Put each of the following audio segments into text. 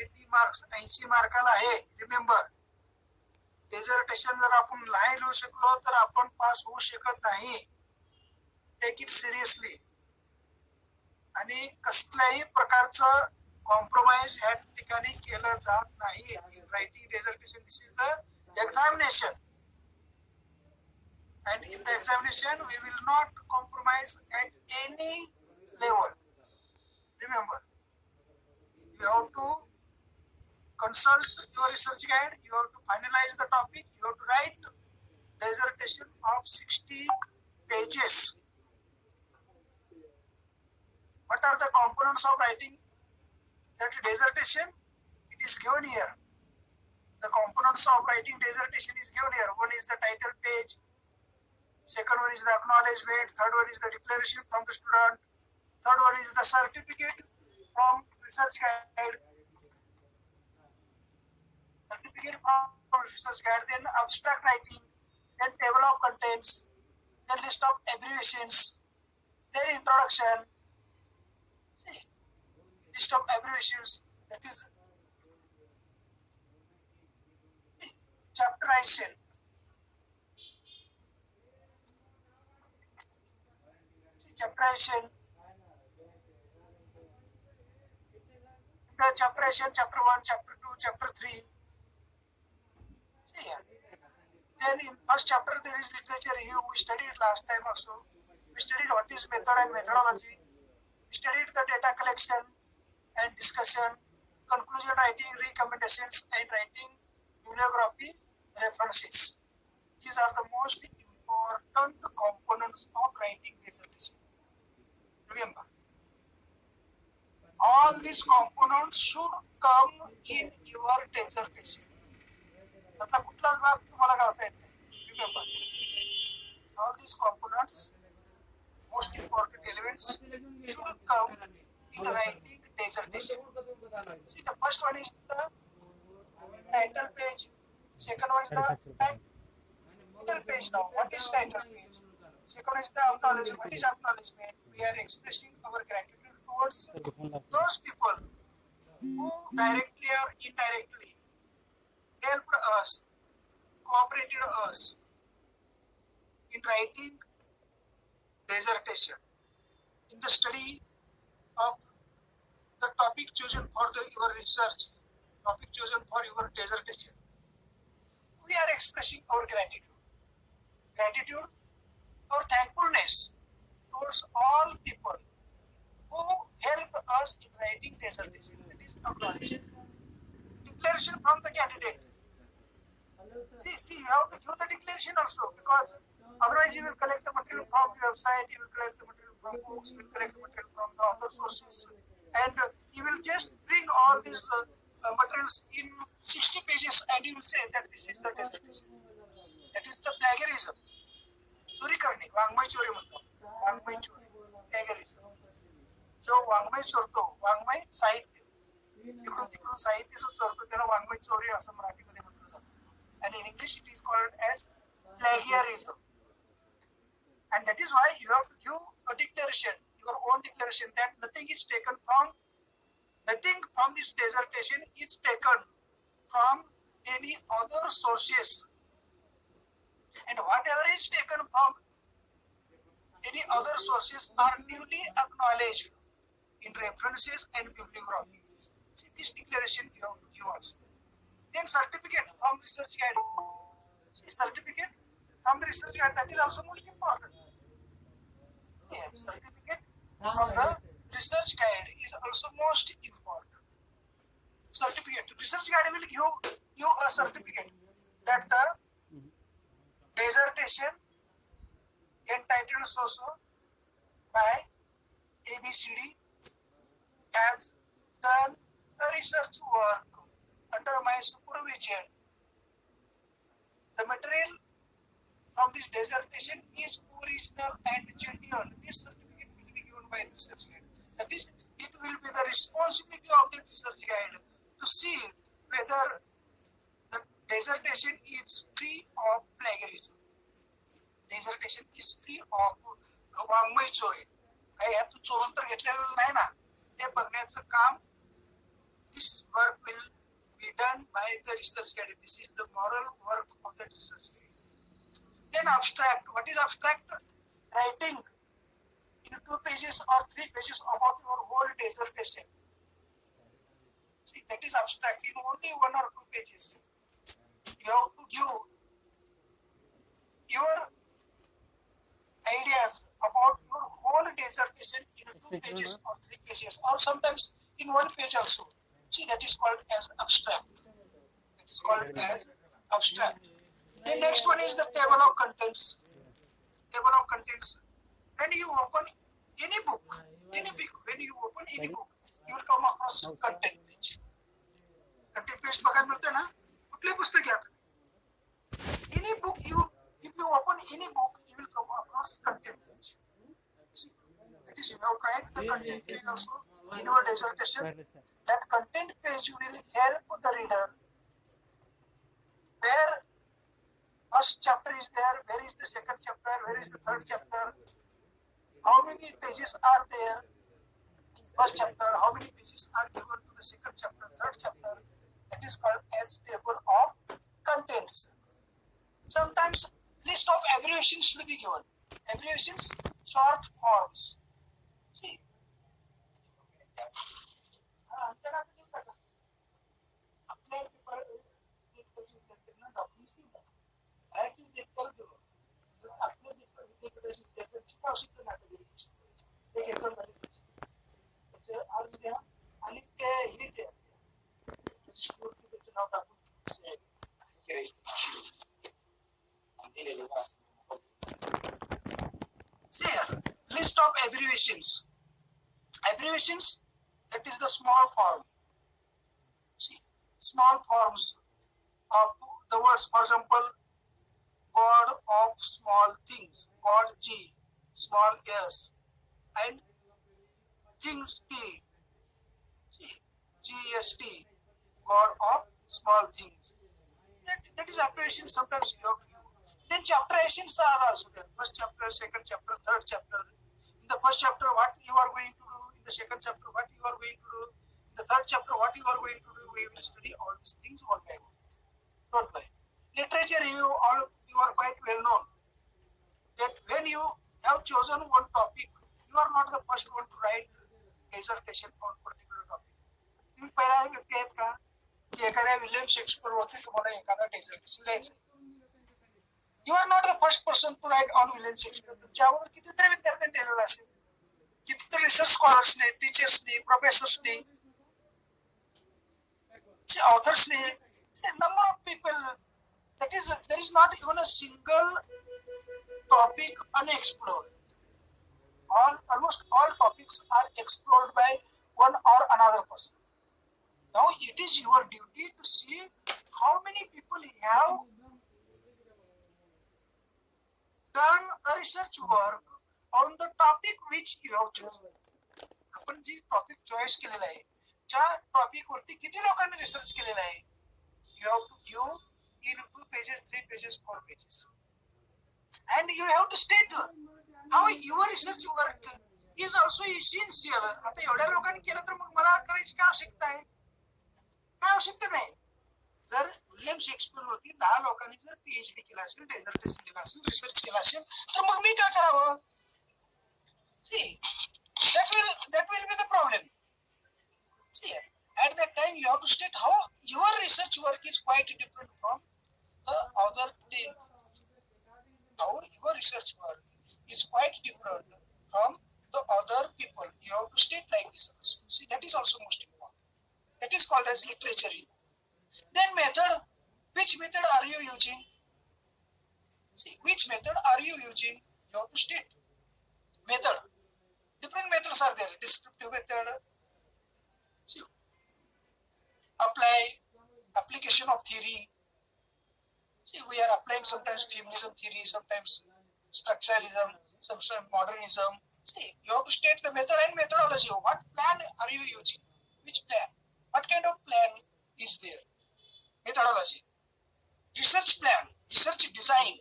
80 marks 80 मार्काला आहे. Remember, dissertation जर आपण नाही लिहू शकलो तर आपण पास होऊ शकत नाही. Take it seriously. आणि कसल्याही प्रकारचं कॉम्प्रोमाइज या ठिकाणी केलं जात नाही. Writing dissertation, this is the examination, and in the examination we will not compromise at any level. Remember, you have to consult your research guide, you have to finalize the topic, you have to write dissertation of 60 pages. What are the components of writing that dissertation? It is given here. The components of writing dissertation is given here. One is the title page, second one is the acknowledgement, third one is the declaration from the student, third one is the certificate from research guide, then abstract writing, then table of contents, then list of abbreviations, then introduction. See, list of abbreviations, that is chapterization. Chapterization, chapter 1, chapter 2, chapter 3. See here. Then in first chapter there is literature review. We studied last time also. We studied what is method and methodology. We studied the data collection and discussion, conclusion writing, recommendations, and writing bibliography references. These are the most important components of writing dissertation. Remember, all these components should come in your dissertation. मतलब कुठलाच भाग तुम्हाला कळता येत नाही. Remember, all these components, most important elements, should come in writing dissertation. See, the first one is the title page. Second one is the title page. Now, what is title page? Second is the acknowledgement. What is acknowledgement? We are expressing our gratitude towards those people who directly or indirectly helped us, cooperated us in writing dissertation, in the study of the topic chosen for your research, topic chosen for your dissertation. We are expressing our gratitude or thankfulness towards all people who help us in writing dissertation. That is acknowledgement. Declaration from the candidate. See, you have to give the declaration also, because otherwise you will collect the material from the website, you will collect the material from books, you will collect the material from the other sources, and you will just bring all these materials in 60 pages and you will say that this is the dissertation. That is the plagiarism. चोरी करणे, वाङ्मय चोरी म्हणतो. वाङ्मय चोरी, प्लॅगरिझम. जो वाङ्मय चोरतो, वाङ्मय साहित्य, इकडून तिकडून साहित्य जो चोरतो त्याला वाङ्मय चोरी असं मराठीमध्ये म्हटलं जातं. And in English it is called as plagiarism. And that is why you have to give a declaration, your own declaration, that nothing from this dissertation is taken from any other sources. And whatever is taken from any other sources are duly acknowledged in references and bibliography. See, this declaration you have to give also. Then certificate from research guide. See, certificate from the research guide, that is also most important. Yeah, certificate from the research guide is also most important. Certificate. Research guide will give you a certificate that the dissertation entitled so by ABCD has done a research work under my supervision. The material from this dissertation is original and genuine. This certificate will be given by the research guide. That is, it will be the responsibility of the research guide to see whether the dissertation is free of plagiarism. Dissertation is free of वाङ्मय चोरी. काही यातून चोरून तर घेतलेलं नाही ना, ते बघण्याचं काम this work will the research guide. This is the moral work of the research guide. Then abstract. What is abstract? Writing in 2 pages or 3 pages about your whole dissertation. See, that is abstract in only 1 or 2 pages. You have to give your ideas about your whole dissertation in 2 pages or 3 pages, or sometimes in 1 page also. See, that is called as abstract. That is called as abstract. The next one is the table of contents. Table of contents. When you open any book, when you open any book, you will come across content page. Content page बघायला मिळते ना? कुठले पुस्तक घ्या. Any book if you open any book, you will come across content page. See, that is, you have to write the content page also in your dissertation. That content page will help the reader. Where first chapter is there, where is the second chapter, where is the third chapter, how many pages are there in first chapter, how many pages are given to the second chapter, third chapter. That is called as table of contents. Sometimes list of abbreviations will be given. Abbreviations, short forms. See. List of abbreviations. Abbreviations, that is the small form. See, small forms of the words. For example, God of small things, God G, small s, and things T. See, GST, God of small things. That is abbreviation. Sometimes you have to use. Then chapterations are also there. First chapter, second chapter, third chapter. In the first chapter, what you are going to do. In the second chapter, what you are going to do. In the third chapter, what you are going to do. We will study all these things one by one. Don't worry. Literature review, all you are quite well known. That when you have chosen one topic, you are not the first one to write dissertation on particular topic. तुम्ही पहिला व्यक्ती आहेत का की एखाद्या William Shakespeare वरती तुम्हाला एखादा डिसर्टेशन लिहायचं आहे. You are not the first person to write on William Shakespeare. तुमच्या अगोदर कितीतरी विद्यार्थ्यांनी लिहिलेलं असेल, कितीतरी research स्कॉलर्सने, टीचर्सने, प्रोफेसर्सने, ऑथर्सने, number of people. That is, there is not even a single topic unexplored. Almost all topics are explored by one or another person. Now it is your duty to see how many people have done a research work on the topic which you have chosen. आपण जी topic choice केलेला आहे, त्या topic वरती किती लोकांनी research केलेला आहे. You have to give in 2 pages, 3 pages, 4 pages. And you have to state how your research work is also essential. आता एवढ्या लोकांनी केलं तर मग मला करायची काय आवश्यकता आहे? काय आवश्यकता नाही. जर विलियम शेक्सपियर वरती 10 लोकांनी जर पीएचडी केला असेल, डेझर्टेशन केला असेल, रिसर्च केला असेल, तर मग मी काय करावं? See, that will be the problem. See, at that time you have to state how your research work is quite different from the other team. How your research work is quite different from the other people. You have to state like this also. See, that is also most important. That is called as literature review. Then method. Which method are you using? See, which method are you using? You have to state. Method. Different methods are there. Descriptive method. See, application of theory. See, we are applying sometimes feminism theory, sometimes structuralism, sometimes modernism. See, you have to state the method and methodology. What plan are you using? Which plan? What kind of plan is there? Methodology. Research plan, research design.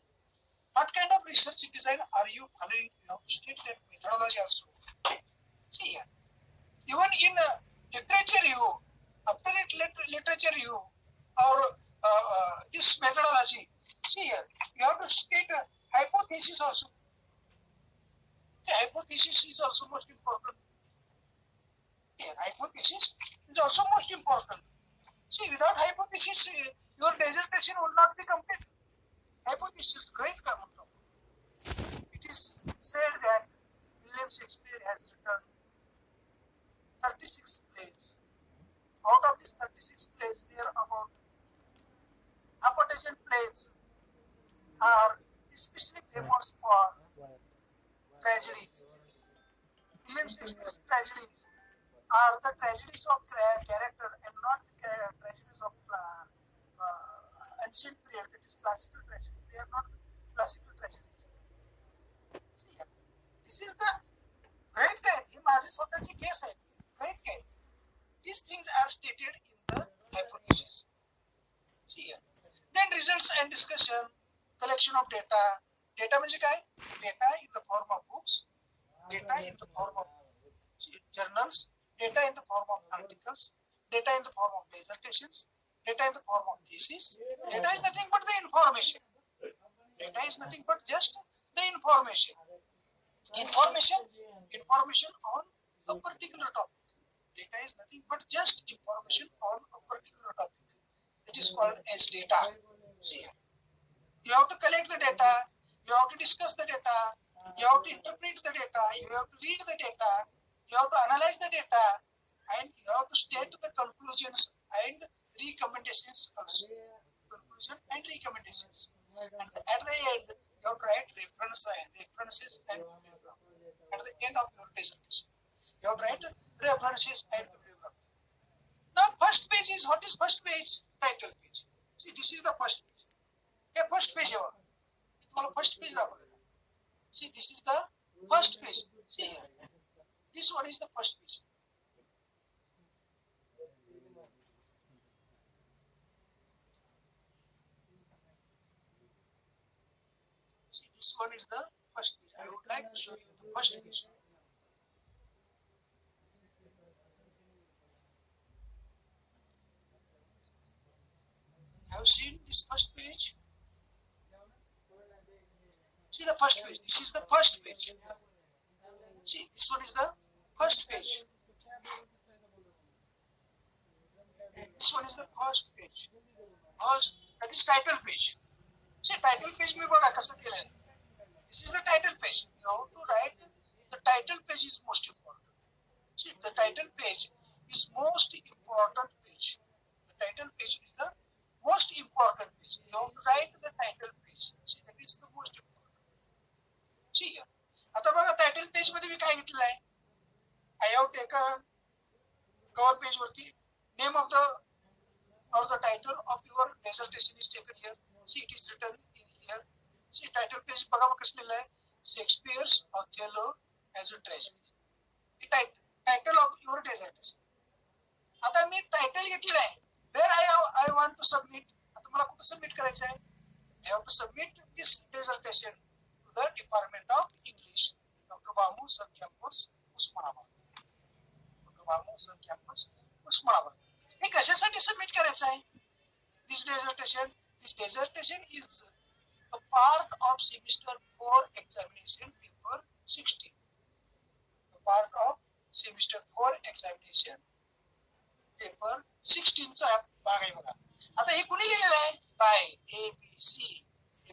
What kind of research design are you following? You have to state that methodology also. See here. Even in literature review, after literature review or tragedies. William Shakespeare's tragedies are the tragedies of character and not the tragedies of ancient period, that is classical tragedies. They are not classical tragedies. See, this is the गणित काय ही माझी स्वतःची case आहे. गणित काय these things are stated in the hypothesis. See here. Then results and discussion, collection of data. Data म्हणजे काय? Data in the form of books, data in the form of journals, data in the form of articles, data in the form of dissertations, data in the form of thesis. Data is nothing but the information. Data is nothing but just the information. Information on a particular topic. Data is nothing but just information on a particular topic. It is called as data. See here. You have to collect the data, you have to discuss the data, you have to interpret the data, you have to read the data, you have to analyze the data, and you have to state the conclusions and recommendations also. Conclusion and recommendations. And at the end, you have to write references and bibliography. At the end of your dissertation, you have to write references and bibliography. Now, first page is, what is first page? Title page. See, this is the first page. Hey, first page ever. First page. See, this is the first page. See here. This one is the first page. See, this one is the first page. I would like to show you the first page. Have you seen this first page? See the first page. This is the first page. See, this one is the first page. This one is the first page. First, that is title page. See, title page में बड़ा कसर दिया है. This is the title page. You have to write the title page is most important. See, the title page is most important page. The title page is the most important page. You have to write the title page. See, that is the most important. See here. आता बघा title page मध्ये मी काय घेतलेलं आहे? I have taken cover page वरती name of the or the title of your dissertation is taken here. See, it is written in here. See, title page बघा मग कसं लिहिलं आहे? Shakespeare's Othello as a tragedy. The title of your dissertation. आता मी title घेतलेलं आहे. Where I want to submit. आता मला कुठं सबमिट करायचं आहे? I have to submit this dissertation to the Department of English, Dr. Bamu Sub Campus, Usmanabad. Dr. Bamu Sub Campus, Usmanabad. हे कशासाठी submit करायचं आहे? This dissertation is a part of semester 4 examination paper 16. A part of semester 4 examination paper 16 चा भाग आहे बघा. आता हे कुणी लिहिलेलं आहे? By ABC,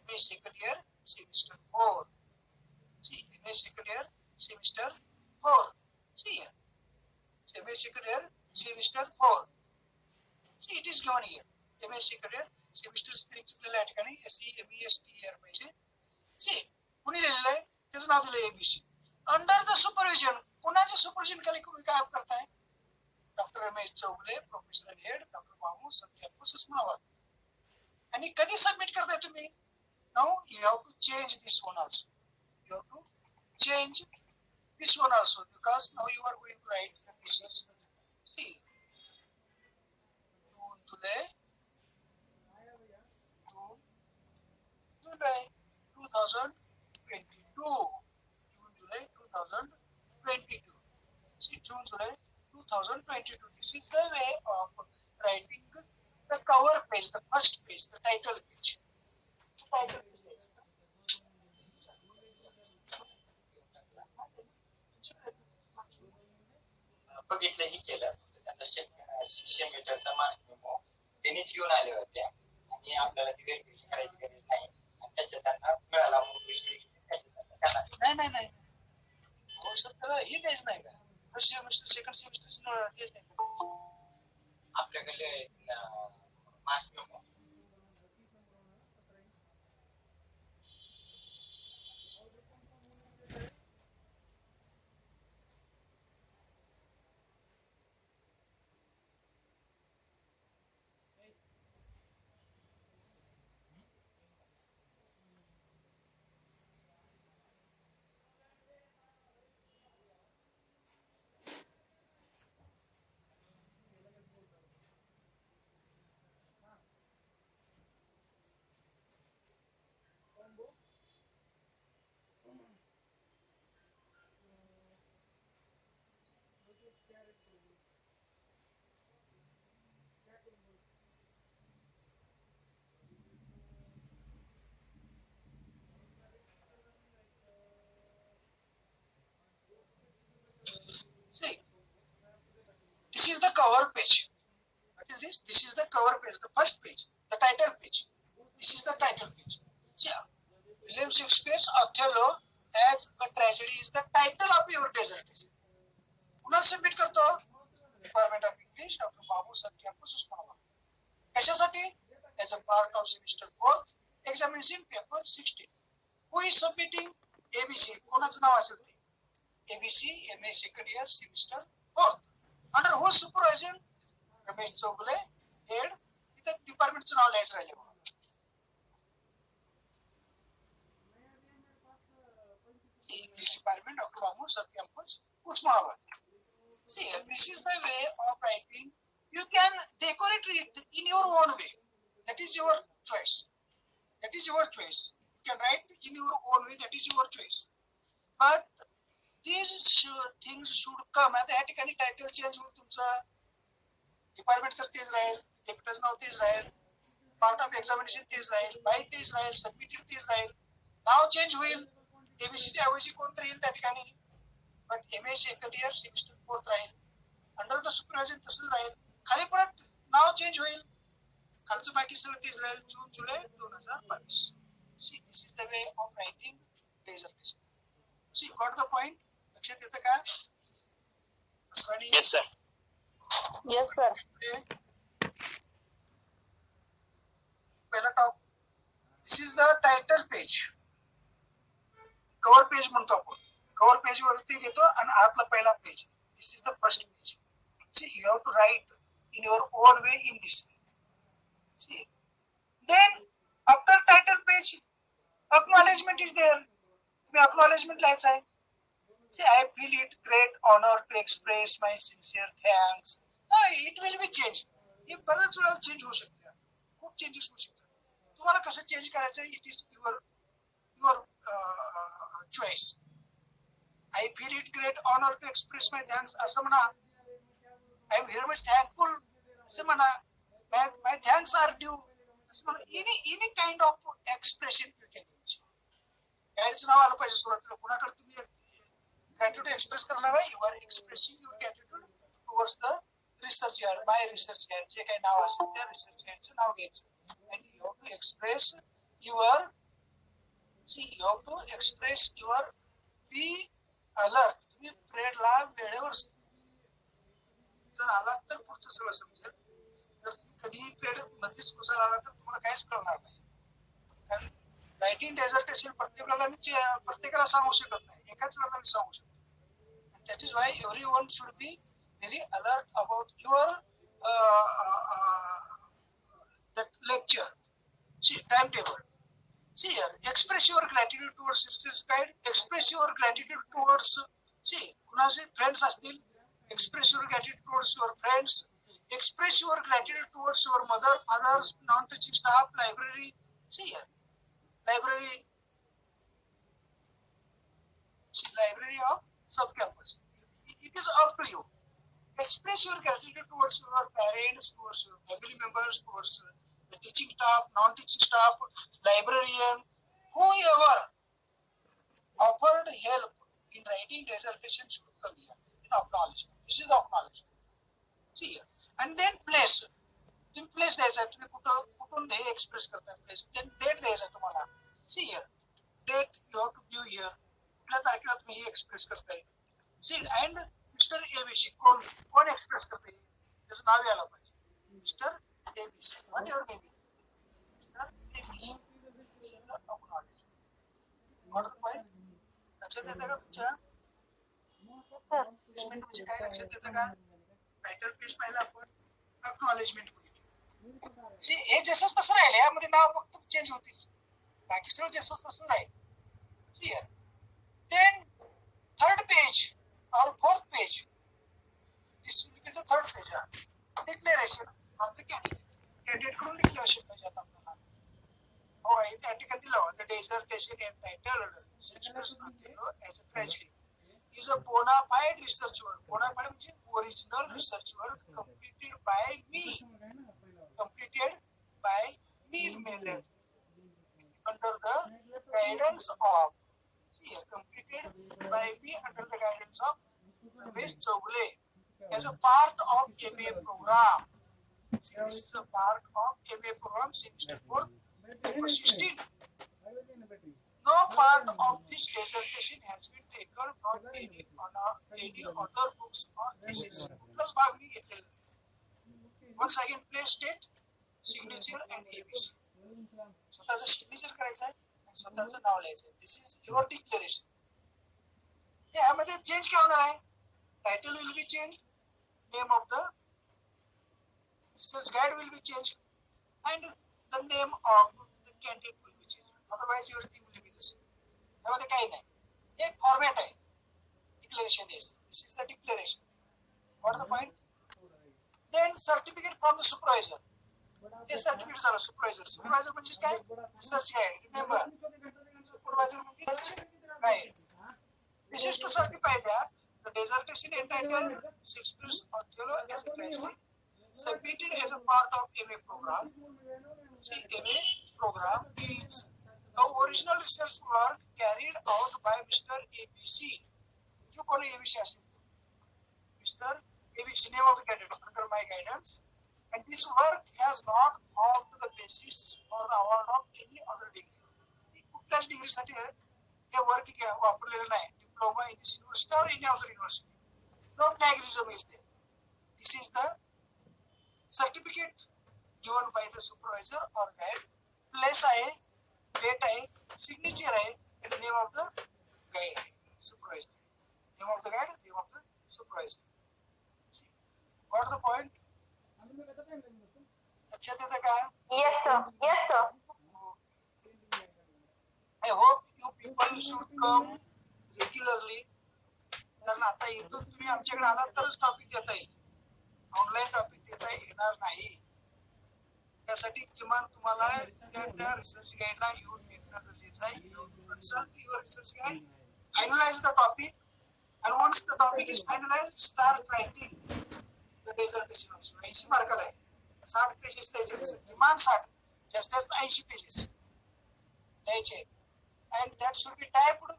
MA second year semester 4. See, MA second year semester 4. See here. MA second year semester 4. See, it is given here. MA second year semester spring चुकलेल्या या ठिकाणी SEMESTER पाहिजे. See, कुणी लिहिलेलं आहे? त्याचं नाव दिलं ABC. अंडर द सुपरविजन, कोणाचे सुपरविजन खाली तुम्ही काय करताय? Doctor Ramesh Chougale, professor head, doctor BAMU sub campus Osmanabad. आणि कधी सबमिट करताय तुम्ही? Now you have to change this one also. You have to change this one also because now you are going to write the thesis. See, July 2022. July 2022. See, July 2022. This is the way of writing the cover page, the first page, the title page. बघितलंही केलं. त्याचा शिक्षण मीटरचा marks memo त्यांनीच घेऊन आले होते आणि आपल्याला ती व्हेरिफिकेशन करायची गरज नाही आणि त्याच्यात त्यांना मिळाला नाही हो सर त्याला हे द्यायचं नाही का? फर्स्ट सेमिस्टर सेकंड सेमिस्टर तेच नाही का आपल्याकडे marks memo this? This is the cover page, the first page, the title page. This is the title page. See, William Shakespeare's Othello as a tragedy is the title of your dissertation. पुन्हा submit करतो department of English doctor Babu sir campus Osmanabad. कशासाठी? As a part of semester 4th examination paper 16. Who is submitting? ABC. कोणाचं नाव असेल ते? ABC MA second year semester 4th. Under who supervision? Ramesh Chougule head. इथं डिपार्टमेंटचं नाव लिहायचं राहिले. English department, Dr. Babu, sub-campus, Usmanabad. See, this is the way of writing. You can decorate it in your own way. That is your choice. That is your choice. You can write in your own way. That is your choice. But these things should come. आता या ठिकाणी title change होईल तुमचं. Department तर तेच राहील, विद्यापीठाचं नाव तेच राहील, part of examination तेच राहील, by तेच राहील, सबमिटेड तेच राहील. नाव चेंज होईल. एबीसीच्या ऐवजी कोणतरी येईल त्या ठिकाणी. But MA second year semester 4th राहील. अंडर द सुपरवायझन तसंच राहील. खाली परत नाव चेंज होईल. खालचं बाकी सगळं तेच राहील. जून जुलै 2022. See this is the way of writing dissertation. See got the point? लक्षात येतं का? Yes, sir. Yes, sir. पहिला top. This is the title page. Cover page म्हणतो आपण. कव्हर पेज वरती घेतो आणि आतला पहिला page. This is the first page. See you have to write in your own way in this way. See then after title page acknowledgement is there. तुम्ही acknowledgement लिहायचं आहे. See I feel it great honour to express my sincere thanks. It will be change. हे बऱ्याच वेळा change होऊ शकते. खूप changes होऊ शकतात. तुम्हाला कसं चेंज करायचं it is your choice. I feel it great honor to express my thanks. असं म्हणा. I am very much thankful. असं म्हणा. My thanks are due. असं म्हणा. Any kind of expression you can use. गाईडचं नाव आलं पाहिजे सुरुवातीला. कुणाकडे तुम्ही गॅटिट्यूड एक्सप्रेस करणार आहे? You are expressing your gratitude towards the research head. My research head जे काही नाव असेल त्या research headचं नाव घ्यायचं. And you have to express your you have to express your be alert. तुम्ही प्रेडला वेळेवर जर आलात तर पुढचं सगळं समजेल. जर तुम्ही कधी प्रेड मध्येच कुसाला आला तर तुम्हाला काहीच कळणार नाही. कारण रायटिंग डेझर्टेशन प्रत्येकाला सांगू शकत नाही. एकाच वेळेला मी सांगू शकतो. That is why every one should be very alert about your that lecture. Time table. See here, express your gratitude towards research guide. Express your gratitude towards, कुणाचे friends असतील. Express your gratitude towards your friends. Express your gratitude towards your mother, fathers, non-teaching staff, library. See here, library. Library of sub-campus. It is up to you. Express your gratitude towards your parents, towards your family members, towards the teaching staff, non-teaching staff, librarian, whoever offered help in writing dissertation should come here in acknowledgement. This is the acknowledgement. See here. And then place. तुम्ही place द्यायचा आहे. तुम्ही कुठून हे express करताय place. Then date द्यायचा तुम्हाला. See here. Date you have to give here. कुठल्या तारखेला तुम्ही हे एक्सप्रेस करताय. See and Mr. ABC कोण एक्सप्रेस करताय? त्याचं नाव यायला पाहिजे. Mr. ABC. Whatever may be. Mr. ABC. This is the acknowledgement. Got the point? लक्षात येतं का तुमच्या? Yes, sir. Acknowledgement म्हणजे काय लक्षात येतं का? टायटल पेज पाहिलं आपण. अक्नॉलेजमेंट म्हणजे हे जसंच तसं राहील. यामध्ये नाव फक्त चेंज होतील. बाकी सगळं जसंच तसं राहील. See here. Then third page or fourth page. This will be the third page. Declaration of the candidate. Candidate कडून declaration पाहिजे आता आपल्याला. हो आहे त्या ठिकाणी दिलं. The dissertation entitled Shakespeare's Othello as a Tragedy is a bona fide research work. Bona fide म्हणजे original research work completed by me. Completed by Neil Miller under the guidance of. See here, completed by me under the guidance of Ramesh Chowgule as a part of MA program. See, this is a part of MA program semester 4, paper 16. No part of this dissertation has been taken from any other books or thesis. Plus भाग मी घेतलेला नाही. Once again, place date, signature and ABC. स्वतःचं signature करायचं आहे आणि स्वतःचं नाव लिहायचं आहे. This is your declaration. यामध्ये चेंज काय होणार आहे? Title will be change, name of the research guide will be changed, and the name of the candidate will be changed. Otherwise, everything will be the same. यामध्ये काही नाही. एक format आहे declaration द्यायचं. This is the declaration. What the point? Then certificate from the supervisor. हे certificate झालं supervisor. Supervisor म्हणजे काय? Research guide. रिमेंबर, सुपरवायझर म्हणजे research guide. This is to certify that the dissertation entitled Shakespeare's Othello as a tragedy submitted as a part of MA program. See, MA program is the original research work carried out by Mr. ABC. जो कोण ABC असेल तो Mr. ABC, name of the candidate under my guidance, and this work has not formed the basis for the award of any other degree. कुठल्याच डिग्रीसाठी हे work वापरलेलं नाही. Diploma in this university or any other university. No plagiarism is there. This is the certificate given by the supervisor or guide. Place आहे, date आहे, signature आहे, and name of the guide आहे, supervisor. Name of the guide, name of the supervisor. See, what the point? लक्षात येतं का? Yes, sir. Yes, sir. I hope you people should come regularly. कारण आता इथून तुम्ही आमच्याकडे आलात तरच टॉपिक देता येईल. ऑनलाईन टॉपिक देता येणार नाही. त्यासाठी किमान तुम्हाला त्या रिसर्च गाईडला येऊन भेटणं गरजेचं आहे. Consult your research guide, finalise the topic, and once the topic is finalized, start writing the dissertation also. 80 मार्काला आहे. 60 पेजेस लिहायचे. किमान 60, जास्त 80 पेजेस लिहायचे. and that should be typed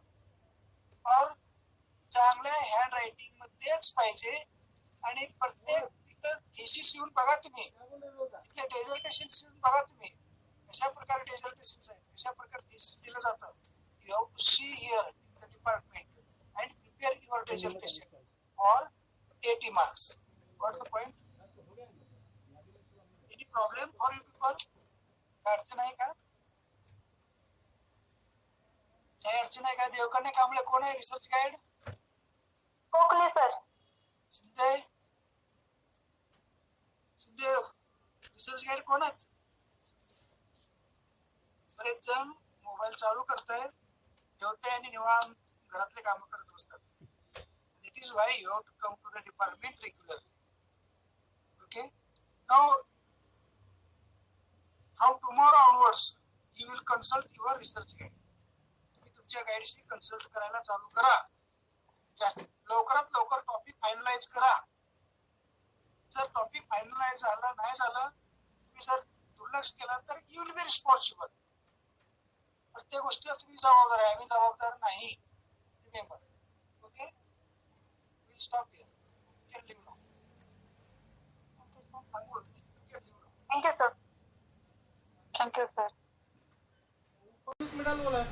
or चांगल्या हँड रायटिंग मध्येच पाहिजे. आणि प्रत्येक इथं थेसिस येऊन बघा तुम्ही, इथले डेझर्टेशन येऊन बघा तुम्ही कशा प्रकारे डेझर्टेशन आहेत, कशा प्रकारे थेसिस दिलं जातं. You have to see here in the department and prepare your dissertation for 80 marks. What the point? Any problem for you people? काय अडचण आहे का? काही अडचण आहे का? देवकन्या कांबळे कोण आहे research guide? Kokane sir. Shinde research guide कोण आहेत? बरेच जण मोबाईल चालू करताय, जेवते आणि निवांत घरातले काम करत बसतात. That is why you have to come to the department regularly. Okay? Now, from tomorrow onwards, you will consult your research guide. तुम्ही तुमच्या गाईडशी कन्सल्ट करायला चालू करा. जास्त लवकरात लवकर टॉपिक फायनलाइज करा. जर टॉपिक फायनलाइज झालं नाही झालं, तुम्ही जर दुर्लक्ष केला तर यू विल बी रिस्पॉन्सिबल. प्रत्येक गोष्टीला तुम्ही जबाबदार आहे, आम्ही जबाबदार नाही. Remember. Okay, we stop here. You can leave now. Thank you, sir. अंगुळ, you can leave now. Thank you, sir. Thank you, sir. मिळालं मला